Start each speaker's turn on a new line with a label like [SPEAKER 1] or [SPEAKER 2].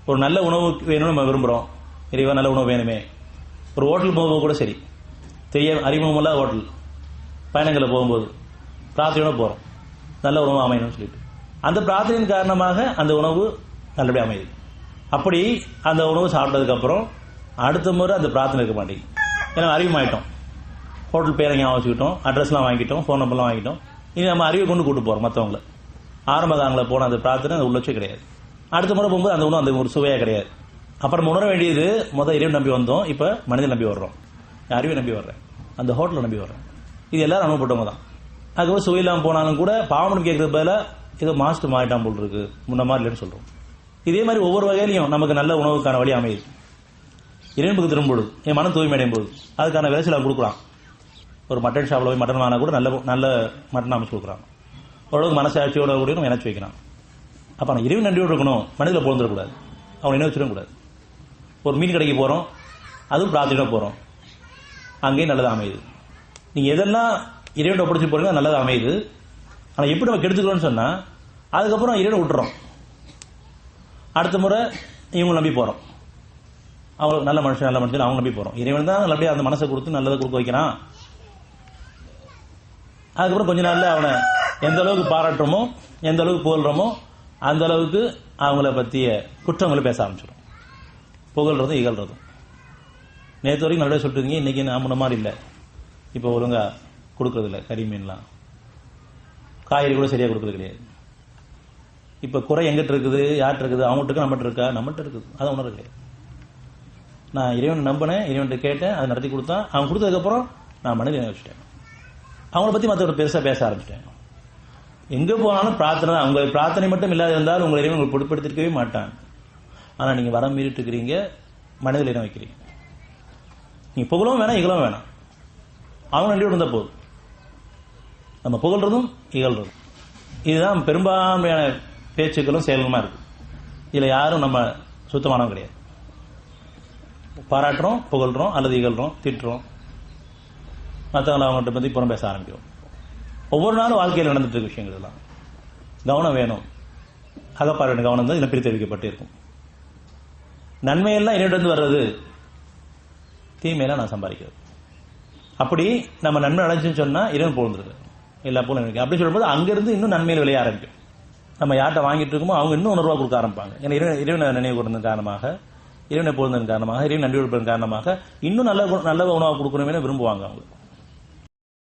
[SPEAKER 1] ஒரு நல்ல உணவு வேணும்னு நம்ம விரும்புகிறோம். இறைவா நல்ல உணவு வேணுமே. ஒரு ஹோட்டல் போகும்போது கூட சரி, அறிமுகமில்லாத ஹோட்டல் பயணங்களில் போகும்போது பிரார்த்தனையோட போகிறோம், நல்ல உணவு அமையணும்னு சொல்லிட்டு. அந்த பிரார்த்தனையின் காரணமாக அந்த உணவு நல்லபடியாக அமையுது. அப்படி அந்த உணவு சாப்பிட்டதுக்கப்புறம் அடுத்த முறை அந்த பிரார்த்தனை இருக்க மாட்டேங்குது. ஏன்னா அறிமுகமாயிட்டோம், ஹோட்டல் பேரை ஞாபகம் வச்சுக்கிட்டோம், அட்ரஸ்லாம் வாங்கிட்டோம், ஃபோன் நம்பர்லாம் வாங்கிட்டோம். இனி நம்ம அறிவை கொண்டு கூட்டு போகிறோம் மற்றவங்கள. ஆரம்ப காலங்களில் போன அந்த பிரார்த்தனை அந்த உள்ளச்சே கிடையாது. அடுத்த முறை போகும்போது அந்த உணவு அந்த ஒரு சுவையாக கிடையாது. அப்புறம் உணர வேண்டியது முதல் இறைவன் நம்பி வந்தோம், இப்போ மனிதன் நம்பி வர்றோம், அறிவை நம்பி வர்றேன், அந்த ஹோட்டலை நம்பி வர்றேன். இது எல்லாரும் அனுபவப்பட்டவங்க தான். அதுக்கப்புறம் சுவையில்லாமல் போனாலும் கூட பாவம் கேட்கறது பதில ஏதோ மாஸ்டர் மாறிட்டான் போல் இருக்கு, முன்ன மாதிரி இல்லைன்னு சொல்றோம். இதே மாதிரி ஒவ்வொரு வகையிலையும் நமக்கு நல்ல உணவுக்கான வழி அமையுது. இறைவனுக்கு திரும்புது, என் மனம் தூய்மை அடையும் போது அதுக்கான விளைச்சல் அவன் கொடுக்குறான். ஒரு மட்டன் ஷாப்பில் போய் மட்டன் வாங்கினா கூட நல்ல நல்ல மட்டன் அமைச்சு கொடுக்குறான். ஓரளவுக்கு மனசாட்சியோட கூட நம்ம இணைச்சு வைக்கிறான். அப்போ நான் இறைவன் நன்றியோடு இருக்கணும், மனிதத்தில் போந்துடக்கூடாது, அவனை இணை வச்சிடக்கூடாது. ஒரு மீன் கடைக்கு போகிறோம், அதுவும் பிரார்த்தனையோட போகிறோம், அங்கேயும் நல்லதாக அமையுது. நீங்கள் எதெல்லாம் இறைவன் ஒப்படைச்சு போறீங்க நல்லதாக அமையுது. ஆனால் எப்படி நம்ம கெடுத்துக்கிறோம்னு சொன்னால் அதுக்கப்புறம் இறைவனை விட்டுறோம். அடுத்த முறை இவங்க நம்பி போகிறோம், அவங்க நல்ல மனுஷன் அவங்க நம்பி போகிறோம். இறைவன் தான் நல்லபடியாக அந்த மனசை கொடுத்து நல்லதை கொடுக்க வைக்கிறான். அதுக்கப்புறம் கொஞ்ச நாளில் அவனை எந்த அளவுக்கு பாராட்டுறோமோ, எந்த அளவுக்கு புகழ்றோமோ அந்த அளவுக்கு அவங்கள பற்றிய குற்றங்களை பேச ஆரம்பிச்சிடும். புகழ்றதும் இகழ்றதும். நேற்று வரைக்கும் நல்லபடியாக சொல்லிட்டு இன்னைக்கு நாம மாதிரி இல்லை, இப்போ ஒழுங்கா கொடுக்கறது இல்லை, கறி மீன்லாம் காய்கறி கூட சரியாக கொடுக்கறது கிடையாது. இப்போ குறை எங்கிட்ட இருக்குது, யார்கிட்ட இருக்குது, அவங்ககிட்ட இருக்கா நம்மகிட்ட இருக்கா, நம்மகிட்ட இருக்குது, அதை உணர்வு கிடையாது. நான் இறைவன் நம்பினேன், இறைவன்கிட்ட கேட்டேன், அதை நடத்தி கொடுத்தான். அவன் கொடுத்ததுக்கப்புறம் நான் மனிதனை வச்சுட்டேன், அவங்கள பற்றி மற்றவங்க பெருசாக பேச ஆரம்பிச்சிட்டேன். எங்கே போனாலும் பிரார்த்தனை, அவங்க பிரார்த்தனை மட்டும் இல்லாத இருந்தாலும் உங்கள் இறைவன் உங்களுக்கு பொருட்படுத்திருக்கவே மாட்டான். ஆனால் நீங்கள் வரம் மீறிட்டு இருக்கிறீங்க, மனிதர்கள் இடம் வைக்கிறீங்க. நீங்கள் புகழவும் வேணாம், இகழவும் வேணாம், அவங்க நன்றியோடு இருந்தால் போதும். நம்ம புகழ்றதும் இகழ்றதும் இதுதான் பெரும்பான்மையான பேச்சுக்களும் செயல்களுமா இருக்கு. இதில் யாரும் நம்ம சுத்தமானவங்க கிடையாது. பாராட்டுறோம், புகழ்றோம், அல்லது இகழ்றோம், திட்டுறோம், மற்றவங்களை அவங்கள்ட்ட பற்றி புறம் பேச ஆரம்பிக்கிறோம். ஒவ்வொரு நாளும் வாழ்க்கையில் நடந்துட்டு இருக்க விஷயங்கள் எல்லாம் கவனம் வேணும். அகப்பார்வையான கவனம் தான் இதில் பிரித்து வைக்கப்பட்டு இருக்கும். நன்மையெல்லாம் என்னிடம் வர்றது, தீமையெல்லாம் நான் சம்பாதிக்கிறது. அப்படி நம்ம நன்மை அடைஞ்சுன்னு சொன்னா இறைவன் போந்துருது, எல்லா போலும் இருக்கு. அப்படி சொல்லும்போது அங்கிருந்து இன்னும் நன்மையில் விளைய ஆரம்பிக்கும். நம்ம யார்கிட்ட வாங்கிட்டு இருக்கோமோ அவங்க இன்னும் 1 ரூபா கொடுக்க ஆரம்பிப்பாங்க. ஏன்னா இறைவனை நினைவு கூர்ந்ததன் காரணமாக, இறைவனை போர்ந்ததன் காரணமாக, இறைவன் நன்றி கொடுப்பதன் காரணமாக இன்னும் நல்ல உணவாக கொடுக்கணுமே விரும்புவாங்க அவங்க.